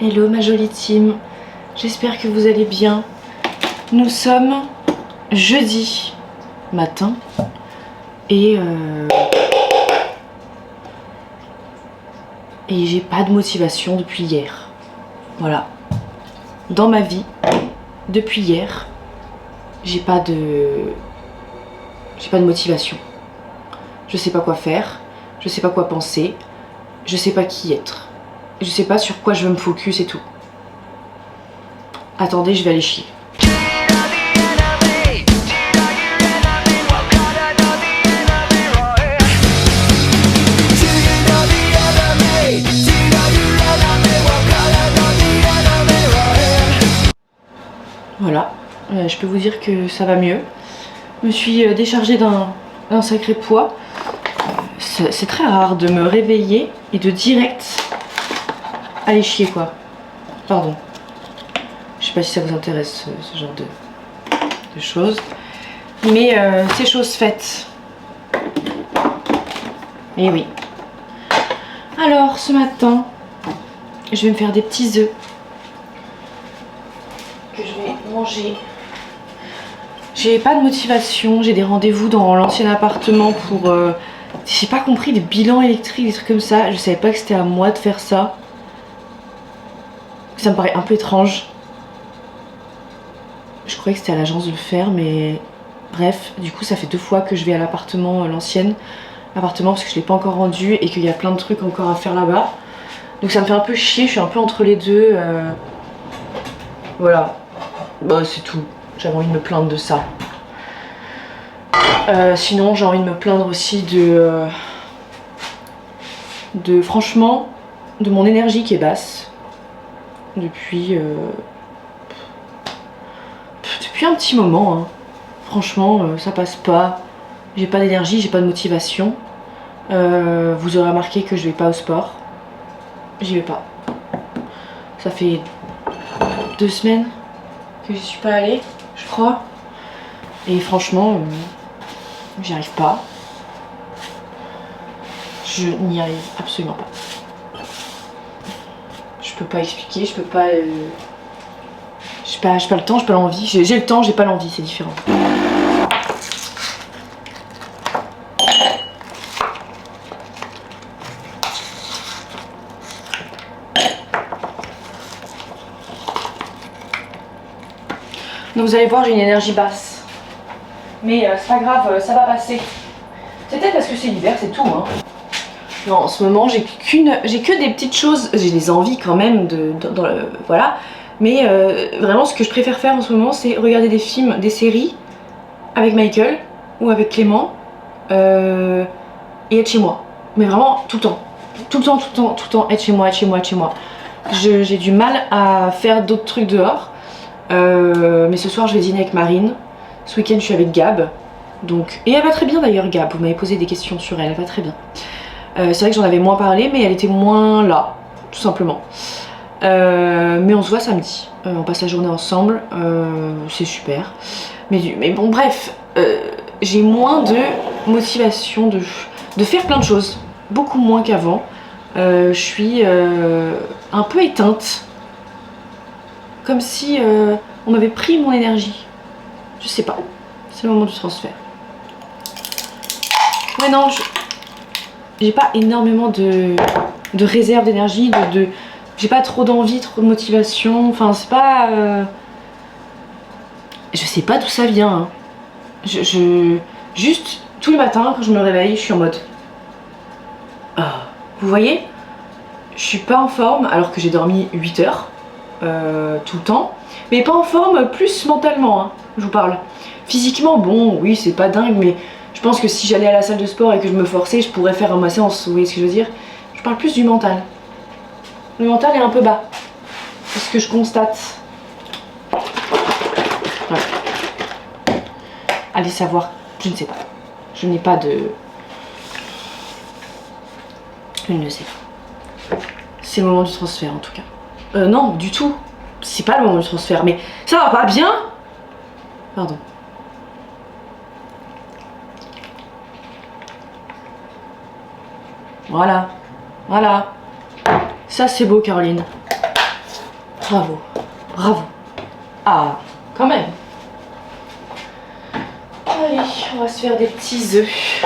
Hello ma jolie team, j'espère que vous allez bien. Nous sommes jeudi matin et j'ai pas de motivation depuis hier. Voilà. Dans ma vie, depuis hier, j'ai pas de motivation. Je sais pas quoi faire, je sais pas quoi penser, je sais pas qui être. Je sais pas sur quoi je veux me focus et tout. Attendez, je vais aller chier. Voilà, je peux vous dire que ça va mieux. Je me suis déchargée d'un sacré poids. C'est très rare de me réveiller et de direct aller chier quoi. Pardon. Je sais pas si ça vous intéresse ce genre de choses. Mais c'est chose faite. Et oui. Alors ce matin, je vais me faire des petits œufs que je vais manger. J'ai pas de motivation, j'ai des rendez-vous dans l'ancien appartement pour... j'ai pas compris des bilans électriques, des trucs comme ça. Je savais pas que c'était à moi de faire ça. Ça me paraît un peu étrange. Je croyais que c'était à l'agence de le faire, mais... Bref, du coup ça fait 2 fois que je vais à l'appartement, l'ancien appartement, parce que je l'ai pas encore rendu et qu'il y a plein de trucs encore à faire là-bas. Donc ça me fait un peu chier, je suis un peu entre les deux. Voilà. Bah c'est tout. J'avais envie de me plaindre de ça. Sinon j'ai envie de me plaindre aussi de franchement, de mon énergie qui est basse. Depuis un petit moment. Hein. Franchement, ça passe pas. J'ai pas d'énergie, j'ai pas de motivation. Vous aurez remarqué que je vais pas au sport. J'y vais pas. Ça fait 2 semaines que j'y suis pas allée, je crois. Et franchement, j'y arrive pas. Je n'y arrive absolument pas. Je peux pas expliquer, je peux pas... j'ai pas le temps, j'ai pas l'envie. J'ai le temps, j'ai pas l'envie, c'est différent. Donc vous allez voir, j'ai une énergie basse. Mais c'est pas grave, ça va passer. C'est peut-être parce que c'est l'hiver, c'est tout. Hein. Non, en ce moment, j'ai que des petites choses. J'ai des envies quand même voilà. Mais vraiment, ce que je préfère faire en ce moment, c'est regarder des films, des séries avec Michael ou avec Clément et être chez moi. Mais vraiment tout le temps. Tout le temps, être chez moi, être chez moi, être chez moi. J'ai du mal à faire d'autres trucs dehors. Mais ce soir, je vais dîner avec Marine. Ce week-end, je suis avec Gab. Donc... Et elle va très bien d'ailleurs, Gab. Vous m'avez posé des questions sur elle, elle va très bien. C'est vrai que j'en avais moins parlé, mais elle était moins là, tout simplement. Mais on se voit samedi. On passe la journée ensemble. C'est super. Mais bon, bref. J'ai moins de motivation de faire plein de choses. Beaucoup moins qu'avant. Je suis un peu éteinte. Comme si on m'avait pris mon énergie. Je sais pas. C'est le moment du transfert. Ouais, non, j'ai pas énormément de réserve d'énergie. J'ai pas trop d'envie, trop de motivation. Enfin, c'est pas... Je sais pas d'où ça vient. Hein. Juste, tous les matins, quand je me réveille, je suis en mode... Ah. Vous voyez? Je suis pas en forme, alors que j'ai dormi 8 heures. Tout le temps. Mais pas en forme, plus mentalement, hein, je vous parle. Physiquement, bon, oui, c'est pas dingue, mais je pense que si j'allais à la salle de sport et que je me forçais, je pourrais faire ma séance, vous voyez ce que je veux dire? Je parle plus du mental. Le mental est un peu bas. C'est ce que je constate. Voilà. Allez savoir, je ne sais pas. Je n'ai pas de... Je ne le sais pas. C'est le moment du transfert en tout cas. Non, du tout. C'est pas le moment du transfert, mais ça va pas bien? Pardon. Voilà. Voilà. Ça c'est beau, Caroline. Bravo. Bravo. Ah, quand même. Allez, on va se faire des petits œufs.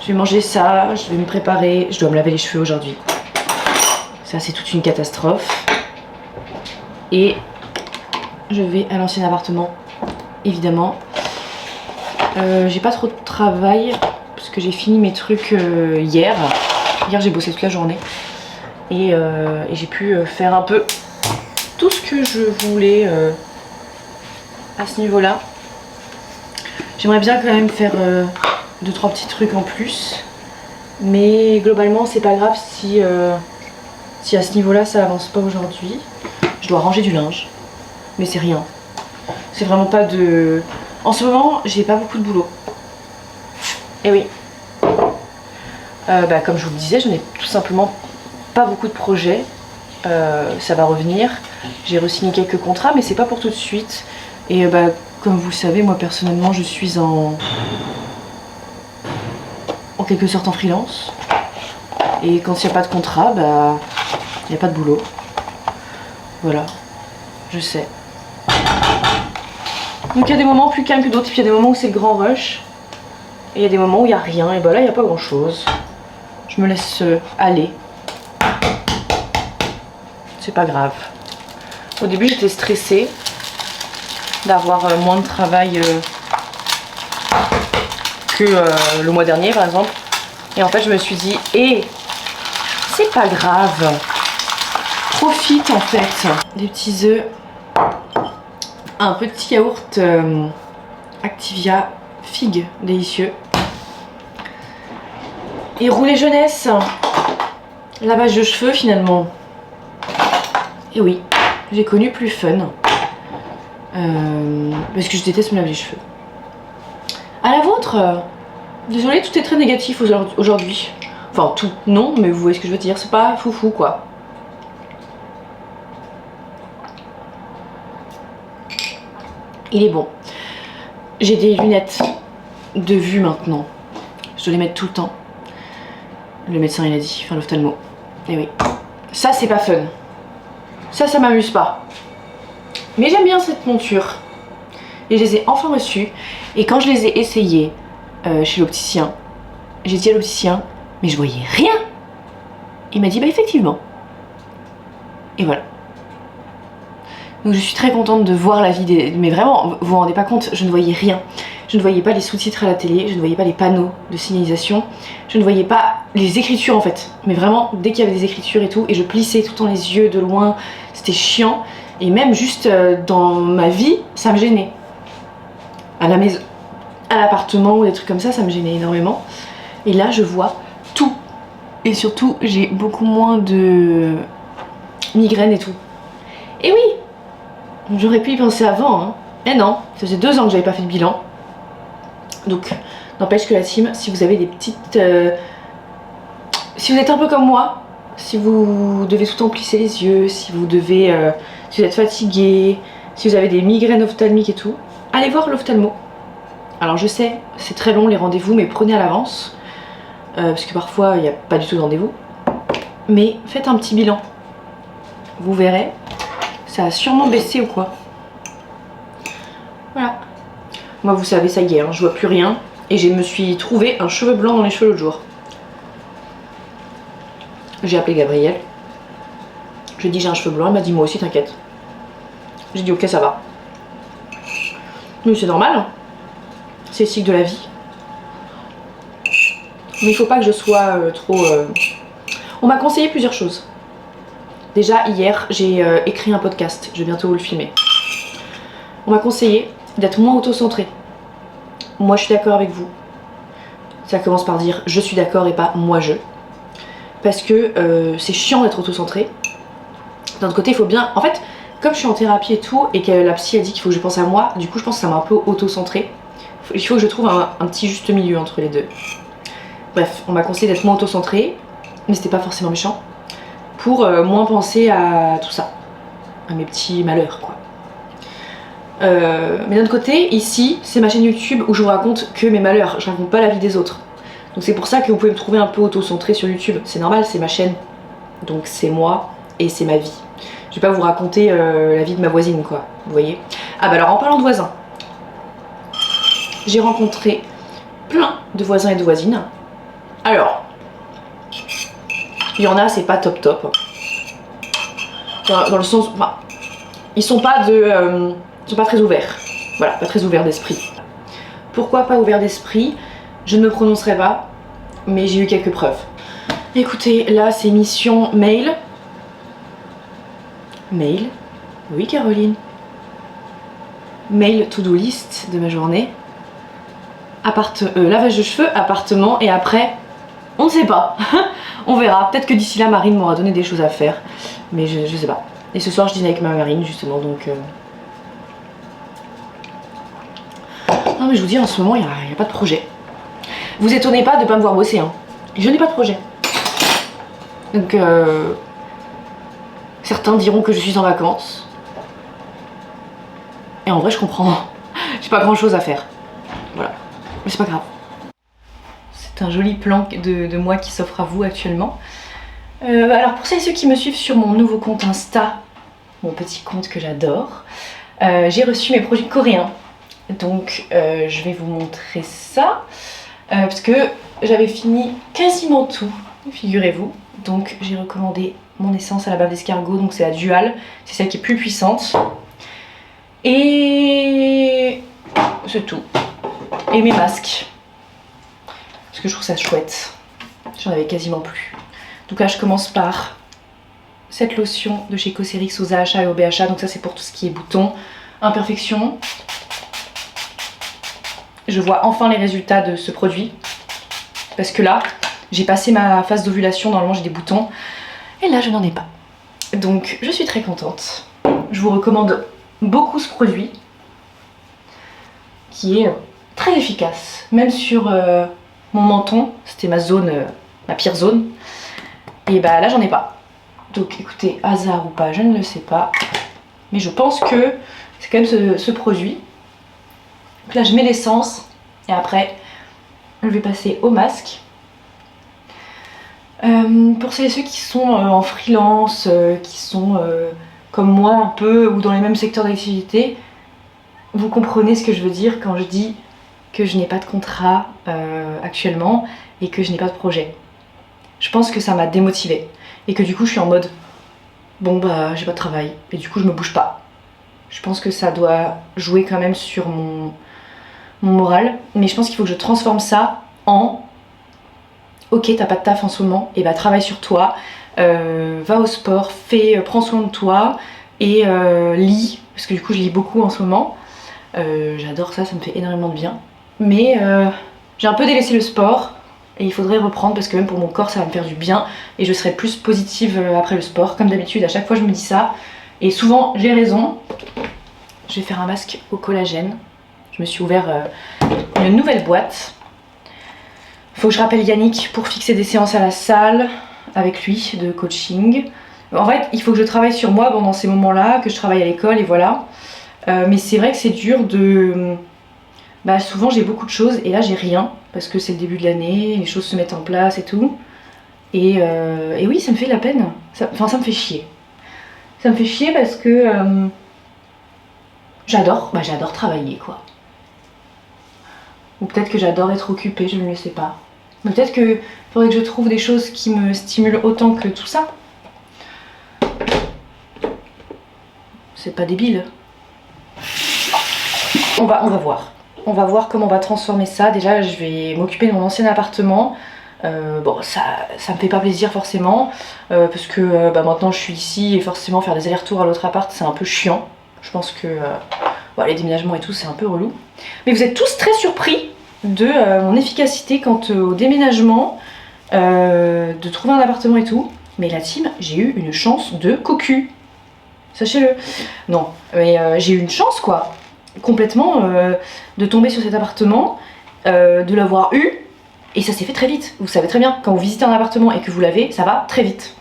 Je vais manger ça, je vais me préparer. Je dois me laver les cheveux aujourd'hui. Ça, c'est toute une catastrophe. Et je vais à l'ancien appartement, évidemment. J'ai pas trop de travail parce que j'ai fini mes trucs hier. Hier, j'ai bossé toute la journée. Et j'ai pu faire un peu tout ce que je voulais à ce niveau-là. J'aimerais bien quand même faire 2-3 petits trucs en plus. Mais globalement, c'est pas grave si à ce niveau-là, ça avance pas aujourd'hui. Je dois ranger du linge. Mais c'est rien. C'est vraiment pas de... En ce moment, j'ai pas beaucoup de boulot. Et oui. Comme je vous le disais, je n'ai tout simplement pas beaucoup de projets. Ça va revenir. J'ai re-signé quelques contrats, mais c'est pas pour tout de suite. Et comme vous le savez, moi personnellement, je suis en quelque sorte en freelance. Et quand il n'y a pas de contrat, il n'y a pas de boulot. Voilà. Je sais. Donc il y a des moments plus calmes que d'autres, puis il y a des moments où c'est le grand rush. Et il y a des moments où il n'y a rien, et là il n'y a pas grand chose. Je me laisse aller. C'est pas grave. Au début j'étais stressée d'avoir moins de travail que le mois dernier par exemple. Et en fait je me suis dit, c'est pas grave. Profite en fait. Des petits œufs. Un petit yaourt Activia figue délicieux. Et rouler jeunesse. Lavage de cheveux finalement. Et oui, j'ai connu plus fun. Parce que je déteste me laver les cheveux. À la vôtre, désolée, tout est très négatif aujourd'hui. Enfin tout, non, mais vous voyez ce que je veux dire. C'est pas foufou quoi. Il est bon. J'ai des lunettes de vue maintenant. Je dois les mettre tout le temps. Le médecin il a dit, enfin l'ophtalmo. Et oui. Ça c'est pas fun. Ça m'amuse pas. Mais j'aime bien cette monture. Et je les ai enfin reçues. Et quand je les ai essayées chez l'opticien, j'ai dit à l'opticien, mais je voyais rien. Il m'a dit, effectivement. Et voilà. Donc je suis très contente de voir la vie Mais vraiment, vous vous rendez pas compte, je ne voyais rien. Je ne voyais pas les sous-titres à la télé, je ne voyais pas les panneaux de signalisation, je ne voyais pas les écritures en fait. Mais vraiment, dès qu'il y avait des écritures et tout, et je plissais tout le temps les yeux de loin, c'était chiant. Et même juste dans ma vie, ça me gênait. À la maison, à l'appartement ou des trucs comme ça me gênait énormément. Et là, je vois tout. Et surtout, j'ai beaucoup moins de migraines et tout. Et oui! J'aurais pu y penser avant, hein. Mais non, ça faisait 2 ans que j'avais pas fait de bilan. Donc, n'empêche que la team, si vous avez des petites... si vous êtes un peu comme moi, si vous devez tout le temps plisser les yeux, si vous devez... si vous êtes fatigué, si vous avez des migraines ophtalmiques et tout, allez voir l'ophtalmo. Alors je sais, c'est très long les rendez-vous, mais prenez à l'avance. Parce que parfois, il n'y a pas du tout de rendez-vous. Mais faites un petit bilan. Vous verrez. Ça a sûrement baissé ou quoi. Voilà. Moi vous savez, ça y est, hein, je vois plus rien. Et je me suis trouvé un cheveu blanc dans les cheveux l'autre jour. J'ai appelé Gabriel. Je lui ai dit j'ai un cheveu blanc, elle m'a dit moi aussi t'inquiète. J'ai dit ok ça va. Mais c'est normal, hein. C'est le cycle de la vie. Mais il faut pas que je sois trop... On m'a conseillé plusieurs choses. Déjà hier j'ai écrit un podcast, je vais bientôt vous le filmer. On m'a conseillé d'être moins auto-centré. Moi je suis d'accord avec vous. Ça commence par dire je suis d'accord et pas moi je. Parce que c'est chiant d'être auto-centré. D'un autre côté il faut bien... En fait comme je suis en thérapie et tout et que la psy a dit qu'il faut que je pense à moi, du coup je pense que ça m'a un peu auto-centré. Il faut que je trouve un petit juste milieu entre les deux. Bref, on m'a conseillé d'être moins auto-centré, mais c'était pas forcément méchant. Pour moins penser à tout ça, à mes petits malheurs quoi. Mais d'un autre côté, ici, c'est ma chaîne YouTube où je vous raconte que mes malheurs, je raconte pas la vie des autres. Donc c'est pour ça que vous pouvez me trouver un peu auto-centré sur YouTube. C'est normal, c'est ma chaîne. Donc c'est moi et c'est ma vie. Je vais pas vous raconter la vie de ma voisine quoi, vous voyez. Ah bah alors en parlant de voisins, j'ai rencontré plein de voisins et de voisines. Alors, il y en a c'est pas top top. Dans le sens, enfin, ils sont pas très ouverts. Voilà, pas très ouverts d'esprit. Pourquoi pas ouverts d'esprit? Je ne me prononcerai pas, mais j'ai eu quelques preuves. Écoutez, là c'est mission mail. Mail? Oui Caroline. Mail to-do list de ma journée. Lavage de cheveux, appartement et après, on ne sait pas. On verra. Peut-être que d'ici là Marine m'aura donné des choses à faire. Mais je sais pas. Et ce soir je dîne avec ma Marine justement donc... Non mais je vous dis en ce moment il n'y a pas de projet. Vous étonnez pas de pas me voir bosser hein. Je n'ai pas de projet. Donc certains diront que je suis en vacances. Et en vrai je comprends. J'ai pas grand chose à faire. Voilà. Mais c'est pas grave. C'est un joli plan de moi qui s'offre à vous actuellement. Alors pour celles et ceux qui me suivent sur mon nouveau compte Insta, mon petit compte que j'adore, j'ai reçu mes produits coréens. Donc je vais vous montrer ça. Parce que j'avais fini quasiment tout, figurez-vous. Donc j'ai recommandé mon essence à la bave d'escargot, donc c'est la Dual, c'est celle qui est plus puissante. Et c'est tout. Et mes masques. Parce que je trouve ça chouette. J'en avais quasiment plus. Donc là je commence par cette lotion de chez Cosrx aux AHA et au BHA. Donc ça c'est pour tout ce qui est boutons, imperfections. Je vois enfin les résultats de ce produit. Parce que là, j'ai passé ma phase d'ovulation, normalement j'ai des boutons. Et là, je n'en ai pas. Donc, je suis très contente. Je vous recommande beaucoup ce produit. Qui est très efficace. Même sur mon menton, c'était ma zone, ma pire zone. Et bah là, j'en ai pas. Donc, écoutez, hasard ou pas, je ne le sais pas. Mais je pense que c'est quand même ce produit. Donc là je mets l'essence et après je vais passer au masque. Pour celles et ceux qui sont en freelance, qui sont comme moi un peu ou dans les mêmes secteurs d'activité, vous comprenez ce que je veux dire quand je dis que je n'ai pas de contrat actuellement et que je n'ai pas de projet. Je pense que ça m'a démotivée et que du coup je suis en mode bon bah j'ai pas de travail et du coup je me bouge pas. Je pense que ça doit jouer quand même sur mon moral, mais je pense qu'il faut que je transforme ça en ok t'as pas de taf en ce moment, et bah travaille sur toi, va au sport, prends soin de toi et lis, parce que du coup je lis beaucoup en ce moment, j'adore ça, ça me fait énormément de bien, mais j'ai un peu délaissé le sport et il faudrait reprendre parce que même pour mon corps ça va me faire du bien et je serai plus positive après le sport, comme d'habitude à chaque fois je me dis ça et souvent j'ai raison. Je vais faire un masque au collagène. Je me suis ouvert une nouvelle boîte. Faut que je rappelle Yannick pour fixer des séances à la salle avec lui de coaching. En fait, il faut que je travaille sur moi pendant ces moments-là, que je travaille à l'école et voilà. Mais c'est vrai que c'est dur de... Bah, souvent j'ai beaucoup de choses et là j'ai rien parce que c'est le début de l'année, les choses se mettent en place et tout. Et oui, ça me fait de la peine. Enfin, ça me fait chier. Ça me fait chier parce que j'adore travailler quoi. Ou peut-être que j'adore être occupée, je ne le sais pas. Mais peut-être qu'il faudrait que je trouve des choses qui me stimulent autant que tout ça. C'est pas débile. On va voir. On va voir comment on va transformer ça. Déjà, je vais m'occuper de mon ancien appartement. Bon, ça me fait pas plaisir forcément. Parce que maintenant je suis ici et forcément faire des allers-retours à l'autre appart, c'est un peu chiant. Je pense que les déménagements et tout, c'est un peu relou. Mais vous êtes tous très surpris de mon efficacité quant au déménagement, de trouver un appartement et tout. Mais la team, j'ai eu une chance de cocu. Sachez-le. Non, mais j'ai eu une chance quoi. Complètement de tomber sur cet appartement, de l'avoir eu. Et ça s'est fait très vite. Vous savez très bien, quand vous visitez un appartement et que vous l'avez, ça va très vite.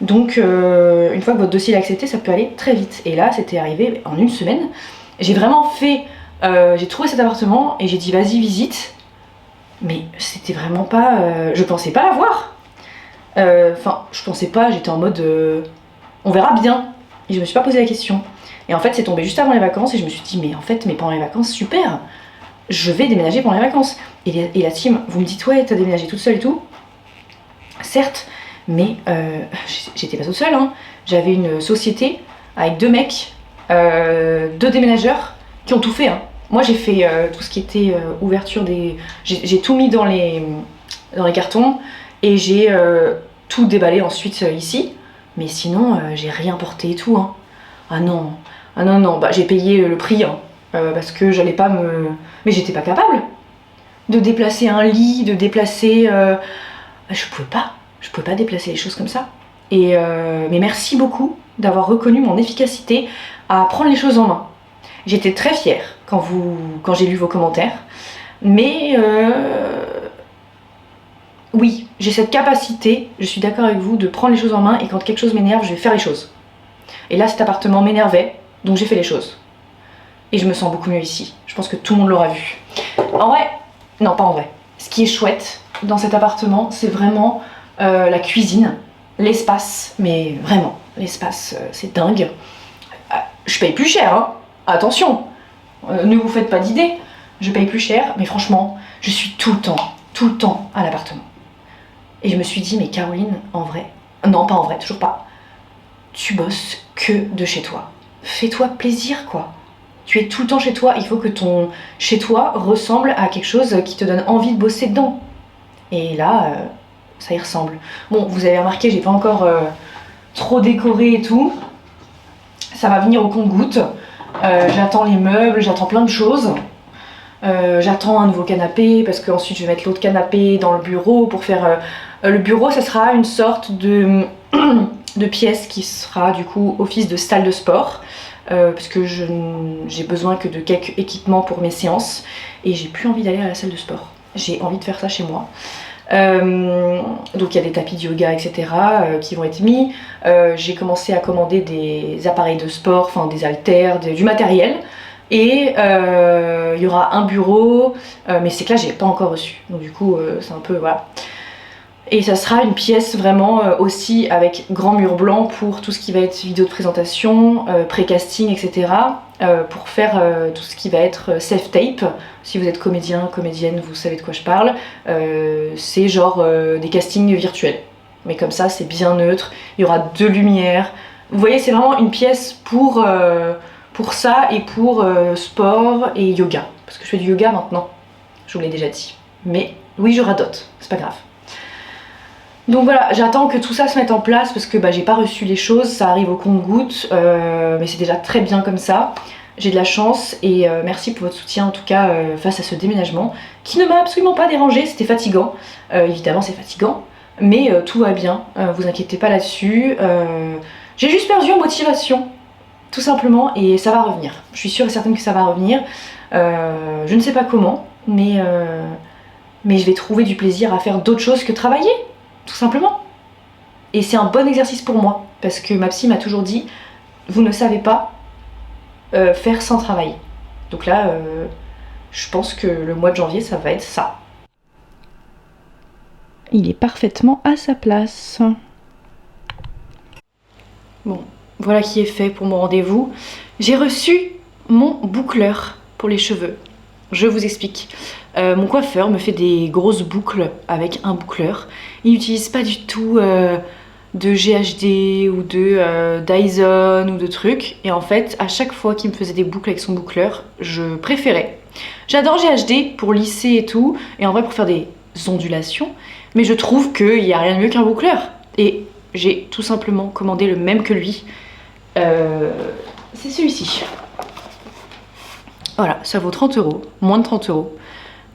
Donc une fois que votre dossier est accepté, ça peut aller très vite. Et là, c'était arrivé en une semaine. J'ai vraiment fait... j'ai trouvé cet appartement et j'ai dit vas-y visite. Mais c'était vraiment pas... je pensais pas l'avoir. Enfin, je pensais pas, j'étais en mode... on verra bien. Et je me suis pas posé la question. Et en fait, c'est tombé juste avant les vacances et je me suis dit, mais en fait, mais pendant les vacances, super, je vais déménager pendant les vacances. Et la team, vous me dites, ouais, t'as déménagé toute seule et tout. Certes, mais j'étais pas toute seule, hein. J'avais une société avec 2 mecs, 2 déménageurs qui ont tout fait, hein. Moi, j'ai fait tout ce qui était ouverture des... J'ai tout mis dans les cartons et j'ai tout déballé ensuite ici. Mais sinon, j'ai rien porté et tout, hein. Ah non, ah non, non, bah j'ai payé le prix, hein, parce que j'allais pas me... Mais j'étais pas capable de déplacer un lit, de déplacer... je pouvais pas déplacer les choses comme ça. Et mais merci beaucoup d'avoir reconnu mon efficacité à prendre les choses en main. J'étais très fière quand j'ai lu vos commentaires, mais oui, j'ai cette capacité, je suis d'accord avec vous, de prendre les choses en main et quand quelque chose m'énerve, je vais faire les choses. Et là, cet appartement m'énervait, donc j'ai fait les choses. Et je me sens beaucoup mieux ici. Je pense que tout le monde l'aura vu. En vrai, non, pas en vrai. Ce qui est chouette dans cet appartement, c'est vraiment la cuisine, l'espace, mais vraiment, l'espace, c'est dingue. Je paye plus cher, hein. Attention, ne vous faites pas d'idées, je paye plus cher, mais franchement, je suis tout le temps à l'appartement. Et je me suis dit, mais Caroline, en vrai, non, pas en vrai, toujours pas, tu bosses que de chez toi. Fais-toi plaisir, quoi. Tu es tout le temps chez toi, il faut que ton chez toi ressemble à quelque chose qui te donne envie de bosser dedans. Et là, ça y ressemble. Bon, vous avez remarqué, j'ai pas encore trop décoré et tout. Ça va venir au compte-gouttes. J'attends les meubles, j'attends plein de choses. J'attends un nouveau canapé parce qu'ensuite je vais mettre l'autre canapé dans le bureau pour faire... le bureau, ça sera une sorte de pièce qui sera du coup office de salle de sport. Parce que j'ai besoin que de quelques équipements pour mes séances et j'ai plus envie d'aller à la salle de sport. J'ai envie de faire ça chez moi. Donc il y a des tapis de yoga, etc. Qui vont être mis. J'ai commencé à commander des appareils de sport, enfin des haltères, du matériel. Et il y aura un bureau, mais c'est que là j'ai pas encore reçu. Donc du coup c'est un peu voilà. Et ça sera une pièce vraiment aussi avec grand mur blanc pour tout ce qui va être vidéo de présentation, pré-casting, etc. Pour faire tout ce qui va être self-tape. Si vous êtes comédien, comédienne, vous savez de quoi je parle. C'est genre des castings virtuels. Mais comme ça, c'est bien neutre. Il y aura 2 lumières. Vous voyez, c'est vraiment une pièce pour ça et pour sport et yoga. Parce que je fais du yoga maintenant. Je vous l'ai déjà dit. Mais oui, je radote. C'est pas grave. Donc voilà, j'attends que tout ça se mette en place parce que j'ai pas reçu les choses, ça arrive au compte-gouttes, mais c'est déjà très bien comme ça. J'ai de la chance et merci pour votre soutien en tout cas face à ce déménagement qui ne m'a absolument pas dérangé, c'était fatigant. Évidemment c'est fatigant, mais tout va bien, vous inquiétez pas là-dessus. J'ai juste perdu en motivation, tout simplement, et ça va revenir. Je suis sûre et certaine que ça va revenir. Je ne sais pas comment, mais je vais trouver du plaisir à faire d'autres choses que travailler. Tout simplement. Et c'est un bon exercice pour moi, parce que ma psy m'a toujours dit, vous ne savez pas faire sans travailler. Donc là, je pense que le mois de janvier, ça va être ça. Il est parfaitement à sa place. Bon, voilà qui est fait pour mon rendez-vous. J'ai reçu mon boucleur pour les cheveux. Je vous explique. Mon coiffeur me fait des grosses boucles avec un boucleur. Il n'utilise pas du tout de GHD ou de Dyson ou de trucs. Et en fait, à chaque fois qu'il me faisait des boucles avec son boucleur, je préférais. J'adore GHD pour lisser et tout, et en vrai pour faire des ondulations. Mais je trouve qu'il n'y a rien de mieux qu'un boucleur. Et j'ai tout simplement commandé le même que lui. C'est celui-ci. Voilà, ça vaut 30 €, moins de 30 €.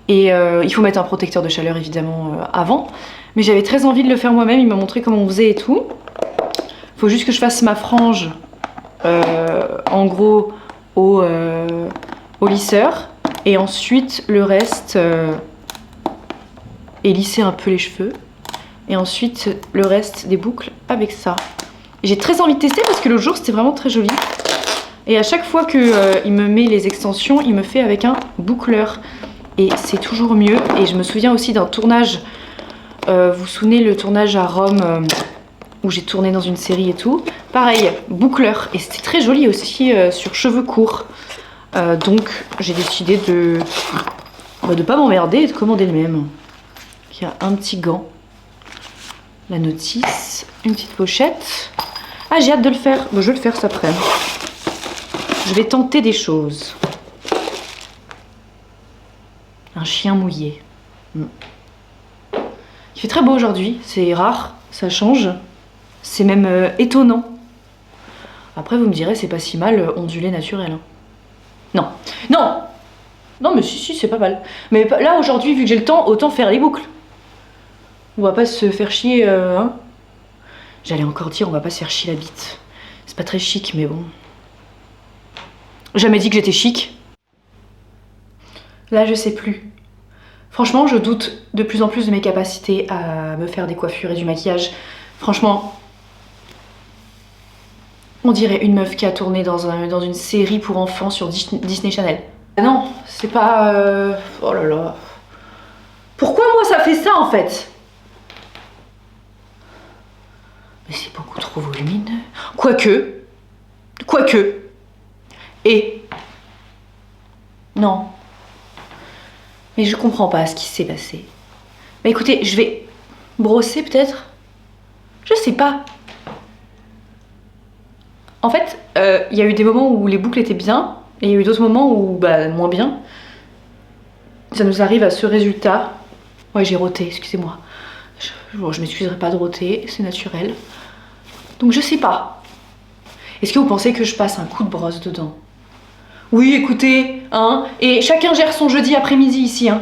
Et il faut mettre un protecteur de chaleur évidemment avant. Mais j'avais très envie de le faire moi-même, il m'a montré comment on faisait et tout. Faut juste que je fasse ma frange en gros au lisseur. Et ensuite le reste et lisser un peu les cheveux. Et ensuite le reste des boucles avec ça. J'ai très envie de tester parce que l'autre jour c'était vraiment très joli. Et à chaque fois qu'il me met les extensions, il me fait avec un boucleur. et c'est toujours mieux. Et je me souviens aussi d'un tournage, vous vous souvenez le tournage à Rome où j'ai tourné dans une série et tout. Pareil, boucleur, et c'était très joli aussi sur cheveux courts. Donc j'ai décidé de pas m'emmerder et de commander le même. Il y a un petit gant, la notice, une petite pochette. Ah, j'ai hâte de le faire. Bon, je vais le faire cet après-midi. Je vais tenter des choses. Un chien mouillé. Il fait très beau aujourd'hui, c'est rare, ça change. C'est même étonnant. Après, vous me direz, c'est pas si mal ondulé naturel. Hein. Non, non, non, mais si, c'est pas mal. Mais là, aujourd'hui, vu que j'ai le temps, autant faire les boucles. On va pas se faire chier, hein. J'allais encore dire, on va pas se faire chier la bite. C'est pas très chic, mais bon. Jamais dit que j'étais chic. Là, je sais plus. Franchement, je doute de plus en plus de mes capacités à me faire des coiffures et du maquillage. Franchement, on dirait une meuf qui a tourné dans une série pour enfants sur Disney Channel. Non, c'est pas... Oh là là. Pourquoi moi ça fait ça en fait? Mais c'est beaucoup trop volumineux. Quoique. Et... Non. Mais je comprends pas ce qui s'est passé. Mais écoutez, je vais brosser peut-être. Je sais pas. En fait, il y a eu des moments où les boucles étaient bien, et il y a eu d'autres moments où, bah, moins bien. Ça nous arrive à ce résultat. Ouais, j'ai roté, excusez-moi. Je m'excuserai pas de roter, c'est naturel. Donc je sais pas. Est-ce que vous pensez que je passe un coup de brosse dedans? Oui, écoutez, hein, et chacun gère son jeudi après-midi ici, hein.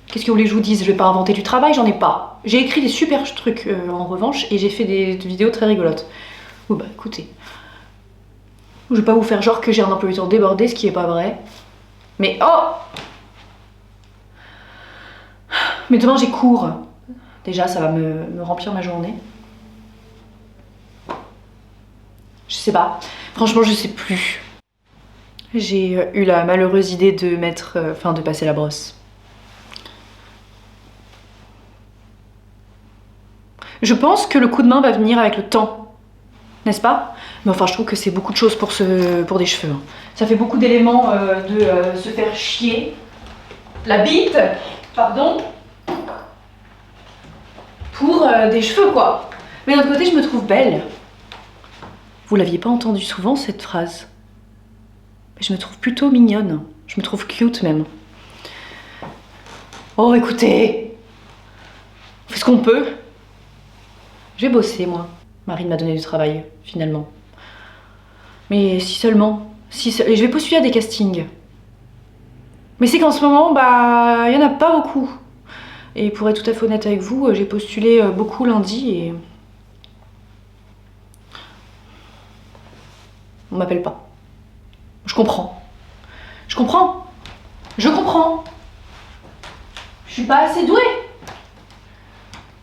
Qu'est-ce que vous voulez que je vous dise? Je vais pas inventer du travail, j'en ai pas. J'ai écrit des super trucs en revanche, et j'ai fait des vidéos très rigolotes. Oui, bah écoutez. Je vais pas vous faire genre que j'ai un emploi du temps débordé, ce qui est pas vrai. Mais oh! Mais demain j'ai cours. Déjà, ça va me remplir ma journée. Je sais pas. Franchement, je sais plus. J'ai eu la malheureuse idée de mettre... de passer la brosse. Je pense que le coup de main va venir avec le temps. N'est-ce pas? Mais enfin, je trouve que c'est beaucoup de choses pour des cheveux. Hein. Ça fait beaucoup d'éléments de se faire chier. La bite, pardon, pour des cheveux, quoi. Mais d'un autre côté, je me trouve belle. Vous l'aviez pas entendu souvent, cette phrase? Je me trouve plutôt mignonne. Je me trouve cute, même. Oh, écoutez, on fait ce qu'on peut. Je vais bosser, moi. Marine m'a donné du travail, finalement. Mais si seulement. Et je vais postuler à des castings. Mais c'est qu'en ce moment, bah, il y en a pas beaucoup. Et pour être tout à fait honnête avec vous, j'ai postulé beaucoup lundi et... On m'appelle pas. Je comprends. Je comprends. Je comprends. Je suis pas assez douée.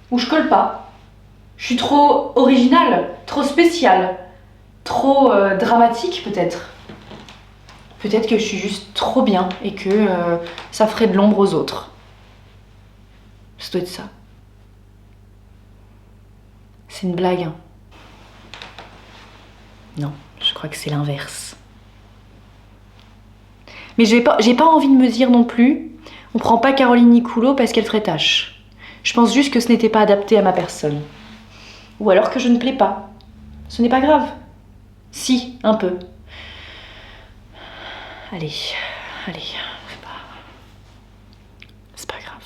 Ou je colle pas. Je suis trop originale, trop spéciale, trop dramatique peut-être. Peut-être que je suis juste trop bien et que ça ferait de l'ombre aux autres. Ça doit être ça. C'est une blague. Hein. Non, je crois que c'est l'inverse. Mais j'ai pas envie de me dire non plus, on prend pas Caroline Nicoulot parce qu'elle ferait tâche. Je pense juste que ce n'était pas adapté à ma personne. Ou alors que je ne plais pas. Ce n'est pas grave. Si, un peu. Allez, c'est pas grave.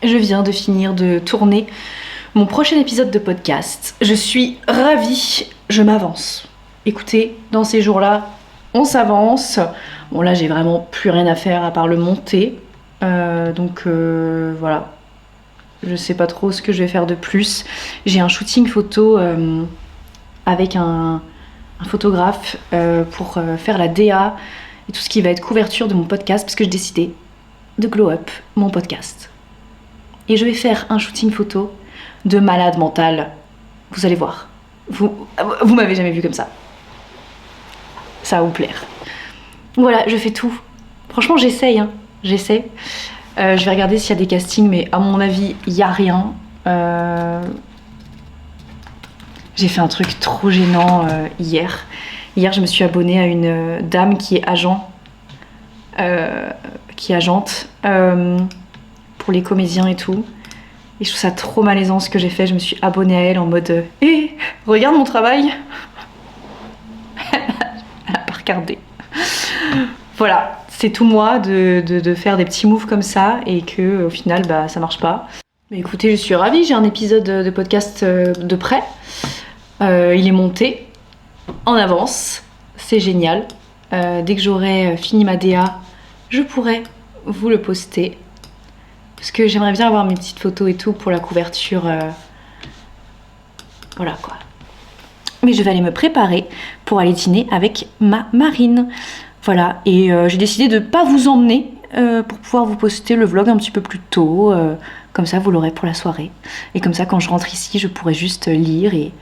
Je viens de finir de tourner mon prochain épisode de podcast. Je suis ravie, je m'avance. Écoutez, dans ces jours-là, on s'avance. Bon là, j'ai vraiment plus rien à faire à part le monter. Voilà. Je sais pas trop ce que je vais faire de plus. J'ai un shooting photo avec un photographe pour faire la DA et tout ce qui va être couverture de mon podcast parce que j'ai décidé de glow up mon podcast. Et je vais faire un shooting photo de malade mental. Vous allez voir. Vous m'avez jamais vu comme ça. Ça va vous plaire. Voilà, je fais tout. Franchement, j'essaye, hein. J'essaie. Je vais regarder s'il y a des castings, mais à mon avis, il n'y a rien. J'ai fait un truc trop gênant hier. Hier, je me suis abonnée à une dame qui est agente pour les comédiens et tout. Et je trouve ça trop malaisant ce que j'ai fait. Je me suis abonnée à elle en mode hé, regarde mon travail. Elle a pas regardé. Voilà, c'est tout moi de faire des petits moves comme ça et que au final bah ça marche pas. Mais écoutez, je suis ravie, j'ai un épisode de podcast de près. Il est monté en avance, c'est génial. Dès que j'aurai fini ma DA, je pourrai vous le poster. Parce que j'aimerais bien avoir mes petites photos et tout pour la couverture. Voilà quoi. Mais je vais aller me préparer pour aller dîner avec ma Marine. Voilà, et j'ai décidé de ne pas vous emmener pour pouvoir vous poster le vlog un petit peu plus tôt. Comme ça, vous l'aurez pour la soirée. Et comme ça, quand je rentre ici, je pourrai juste lire et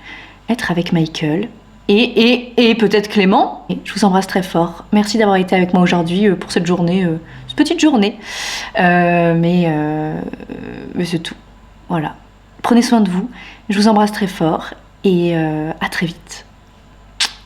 être avec Michael. Et peut-être Clément. Et je vous embrasse très fort. Merci d'avoir été avec moi aujourd'hui pour cette journée, cette petite journée. Mais c'est tout. Voilà. Prenez soin de vous. Je vous embrasse très fort et à très vite.